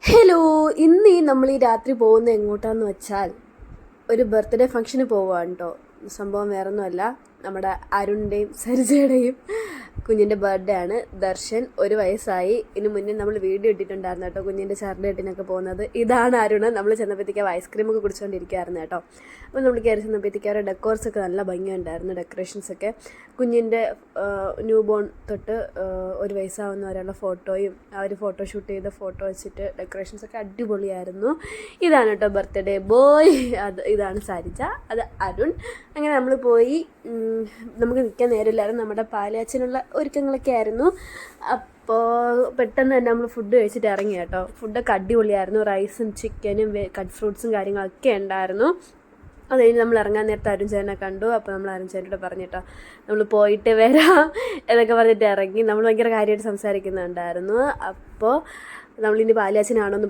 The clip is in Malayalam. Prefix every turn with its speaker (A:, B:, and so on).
A: ഹലോ, ഇന്ന് നമ്മൾ ഈ രാത്രി പോകുന്ന എങ്ങോട്ടാന്ന് വെച്ചാൽ ഒരു ബർത്ത്ഡേ ഫംഗ്ഷന് പോവുകയാണ് കേട്ടോ. സംഭവം വേറൊന്നുമല്ല, നമ്മുടെ അരുണിൻ്റെയും സരിജയുടെയും കുഞ്ഞിൻ്റെ ബർത്ത്ഡേ ആണ്. ദർശൻ 1 വയസ്സായി. ഇതിന് മുന്നേ നമ്മൾ വീഡിയോ ഇട്ടിട്ടുണ്ടായിരുന്നു കേട്ടോ, കുഞ്ഞിൻ്റെ ചാർട്ട് പോകുന്നത്. ഇതാണ് അരുണ്. നമ്മൾ ചെന്നപ്പോഴത്തേക്ക് ഐസ്ക്രീമൊക്കെ കുടിച്ചുകൊണ്ടിരിക്കുകയായിരുന്നു കേട്ടോ. അപ്പോൾ നമ്മൾ കയറി ചെന്നപ്പോഴത്തേക്ക് അവരുടെ ഡെക്കോർസൊക്കെ നല്ല ഭംഗിയുണ്ടായിരുന്നു, ഡെക്കറേഷൻസൊക്കെ. കുഞ്ഞിൻ്റെ ന്യൂ ബോൺ തൊട്ട് 1 വയസ്സാവുന്ന ഒരാളുടെ ഫോട്ടോയും അവർ ഫോട്ടോഷൂട്ട് ചെയ്ത ഫോട്ടോ വെച്ചിട്ട് ഡെക്കറേഷൻസൊക്കെ അടിപൊളിയായിരുന്നു. ഇതാണ് കേട്ടോ ബർത്ത്ഡേ ബോയ്. ഇതാണ് സരിജ, അത് അരുൺ. അങ്ങനെ നമ്മൾ പോയി. നമുക്ക് നിൽക്കാൻ നേരമില്ലായിരുന്നു, നമ്മുടെ പാലാച്ചിനുള്ള ഒരുക്കങ്ങളൊക്കെ ആയിരുന്നു. അപ്പോൾ പെട്ടെന്ന് തന്നെ നമ്മൾ ഫുഡ് കഴിച്ചിട്ട് ഇറങ്ങി കേട്ടോ. ഫുഡൊക്കെ അടിപൊളിയായിരുന്നു. റൈസും ചിക്കനും കട്ട് ഫ്രൂട്ട്സും കാര്യങ്ങളൊക്കെ ഉണ്ടായിരുന്നു. അത് കഴിഞ്ഞ് നമ്മൾ ഇറങ്ങാൻ നേരത്തെ അരുൺ ചേട്ടനെ കണ്ടു. അപ്പോൾ നമ്മൾ അരുൺ ചേട്ടനോട് പറഞ്ഞിട്ടോ നമ്മൾ പോയിട്ട് വരാം എന്നൊക്കെ പറഞ്ഞിട്ട് ഇറങ്ങി. നമ്മൾ ഭയങ്കര കാര്യമായിട്ട് സംസാരിക്കുന്നുണ്ടായിരുന്നു. അപ്പോൾ നമ്മളിനി പാലാച്ചിനാണോന്ന്